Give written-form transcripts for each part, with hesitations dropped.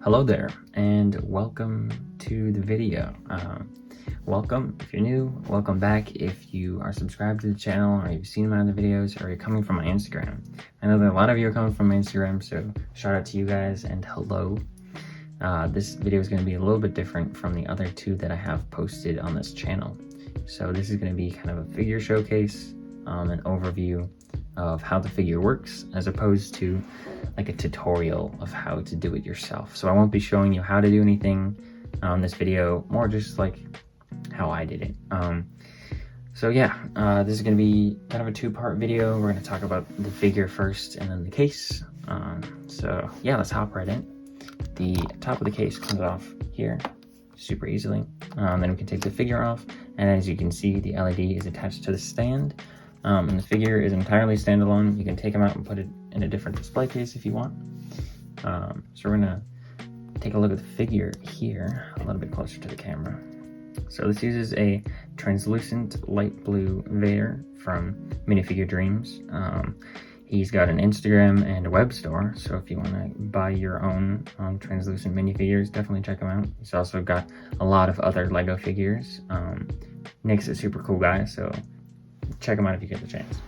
Hello there, and welcome to the video. Welcome if you're new, welcome back if you are subscribed to the channel, or you've seen my other videos, or you're coming from my Instagram. I know that a lot of you are coming from my Instagram, so shout out to you guys and hello. This video is going to be a little bit different from the other two that I have posted on this channel. So this is going to be kind of a figure showcase, an overview of how the figure works, as opposed to like a tutorial of how to do it yourself. So I won't be showing you how to do anything on this video, more just like how I did it. So yeah, this is going to be kind of a two-part video. We're going to talk about the figure first and then the case. So yeah, let's hop right in. The top of the case comes off here super easily. Then we can take the figure off, and as you can see, the LED is attached to the stand. And the figure is entirely standalone. You can take them out and put it in a different display case if you want. So we're gonna take a look at the figure here, a little bit closer to the camera. So this uses a translucent light blue Vader from Minifigure Dreams. He's got an Instagram and a web store, so if you want to buy your own translucent minifigures, definitely check him out. He's also got a lot of other Lego figures. Nick's a super cool guy, so check him out if you get the chance.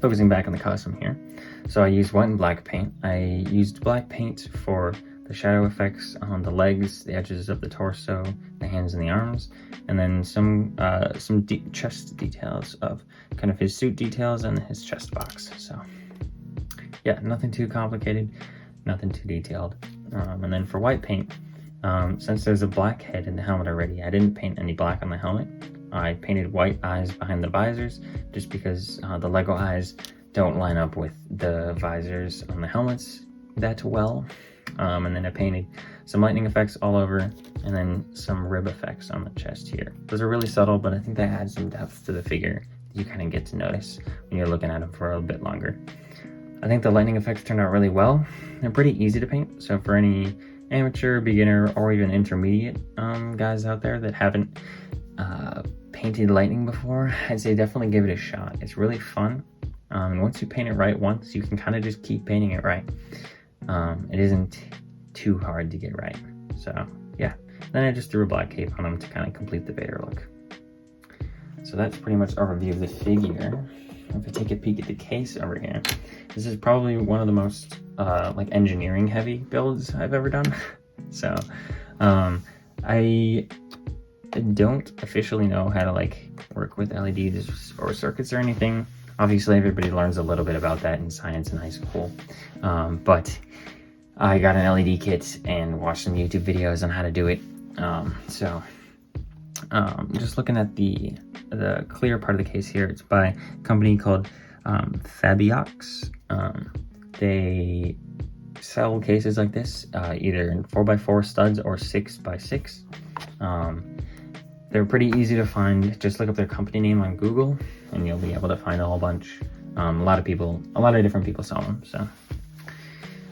Focusing back on the costume here. So I used white and black paint. I used black paint for the shadow effects on the legs, the edges of the torso, the hands and the arms, and then some chest details of kind of his suit details and his chest box. So yeah, nothing too complicated, nothing too detailed. And then for white paint, since there's a black head in the helmet already, I didn't paint any black on the helmet. I painted white eyes behind the visors just because the Lego eyes don't line up with the visors on the helmets that well. And then I painted some lightning effects all over, and then some rib effects on the chest here. Those are really subtle, but I think they add some depth to the figure you kind of get to notice when you're looking at him for a bit longer. I think the lightning effects turned out really well. They're pretty easy to paint, so for any amateur, beginner, or even intermediate guys out there that haven't painted lightning before, I'd say definitely give it a shot. It's really fun, and once you paint it right once, you can kind of just keep painting it right. It isn't too hard to get right. So yeah, then I just threw a black cape on him to kind of complete the Vader look. So that's pretty much our review of the figure. If I take a peek at the case over here, this is probably one of the most like engineering heavy builds I've ever done. So I don't officially know how to like work with LEDs or circuits or anything. Obviously everybody learns a little bit about that in science in high school, but I got an LED kit and watched some YouTube videos on how to do it. Just looking at the clear part of the case here, it's by a company called Fabiox. They sell cases like this either in 4x4 studs or 6x6. They're pretty easy to find. Just look up their company name on Google and you'll be able to find a whole bunch. A lot of different people sell them. So,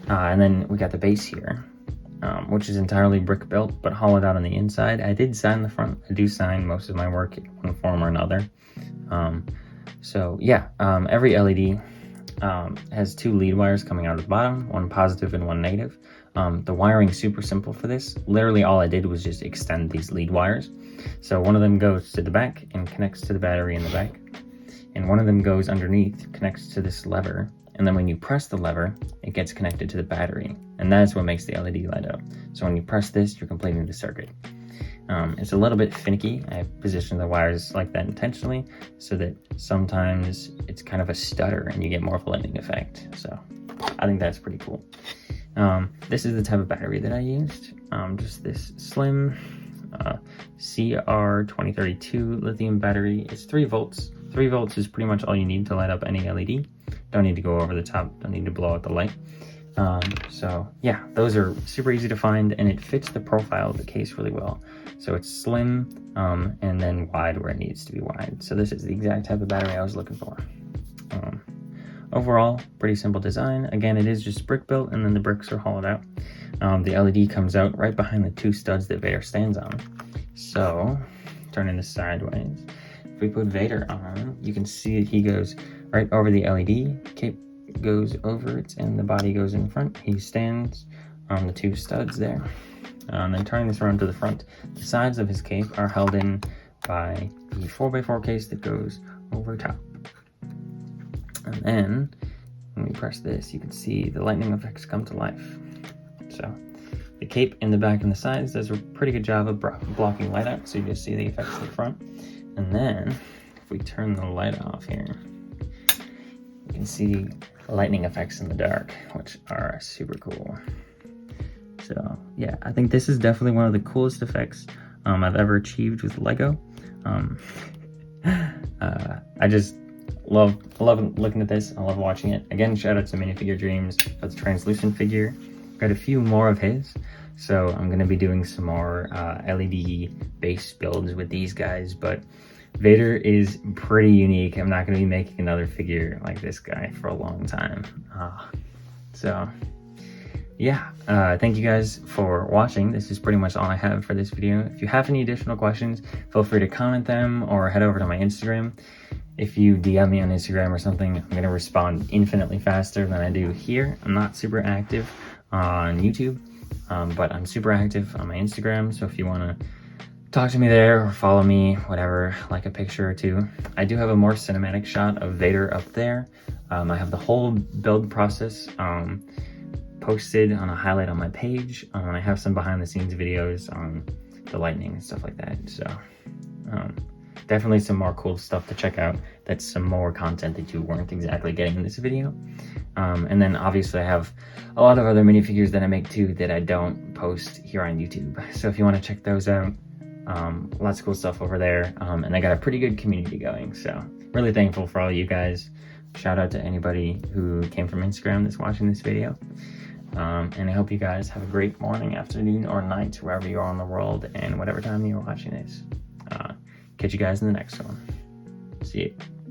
and then we got the base here, which is entirely brick built, but hollowed out on the inside. I did sign the front. I do sign most of my work in one form or another. So yeah, every LED has two lead wires coming out of the bottom, one positive and one negative. The wiring's super simple for this. Literally all I did was just extend these lead wires. So one of them goes to the back and connects to the battery in the back. And one of them goes underneath, connects to this lever. And then when you press the lever, it gets connected to the battery. And that's what makes the LED light up. So when you press this, you're completing the circuit. It's a little bit finicky. I positioned the wires like that intentionally so that sometimes it's kind of a stutter and you get more of a lightning effect. So I think that's pretty cool. This is the type of battery that I used. Just this slim CR2032 lithium battery. It's 3 volts. 3 volts is pretty much all you need to light up any LED. Don't need to go over the top, don't need to blow out the light. So yeah, those are super easy to find, and it fits the profile of the case really well. So it's slim and then wide where it needs to be wide. So this is the exact type of battery I was looking for. Overall, pretty simple design. Again, it is just brick built, and then the bricks are hollowed out. The LED comes out right behind the 2 studs that Vader stands on. So, turning this sideways, if we put Vader on, you can see that he goes right over the LED. Cape goes over it, and the body goes in front. He stands on the two studs there. And then turning this around to the front, the sides of his cape are held in by the 4x4 case that goes over top. And then when we press this, you can see the lightning effects come to life. So the cape in the back and the sides does a pretty good job of blocking light out, so you just see the effects in the front. And then if we turn the light off here, you can see lightning effects in the dark, which are super cool. So yeah, I think this is definitely one of the coolest effects I've ever achieved with Lego. I just love looking at this. I love watching it. Again, shout out to Minifigure Dreams. That's a translucent figure. Got a few more of his, so I'm gonna be doing some more LED base builds with these guys, but Vader is pretty unique. I'm not gonna be making another figure like this guy for a long time. So yeah, thank you guys for watching. This is pretty much all I have for this video. If you have any additional questions, feel free to comment them or head over to my Instagram. If you DM me on Instagram or something, I'm gonna respond infinitely faster than I do here. I'm not super active on YouTube, but I'm super active on my Instagram, so if you wanna talk to me there or follow me, whatever, like a picture or two. I do have a more cinematic shot of Vader up there. I have the whole build process posted on a highlight on my page. I have some behind the scenes videos on the lightning and stuff like that. So definitely some more cool stuff to check out. That's some more content that you weren't exactly getting in this video. And then obviously I have a lot of other minifigures that I make too that I don't post here on YouTube. So if you want to check those out, lots of cool stuff over there. And I got a pretty good community going. So really thankful for all you guys. Shout out to anybody who came from Instagram that's watching this video. And I hope you guys have a great morning, afternoon, or night, wherever you are in the world, and whatever time you're watching this. Catch you guys in the next one. See you.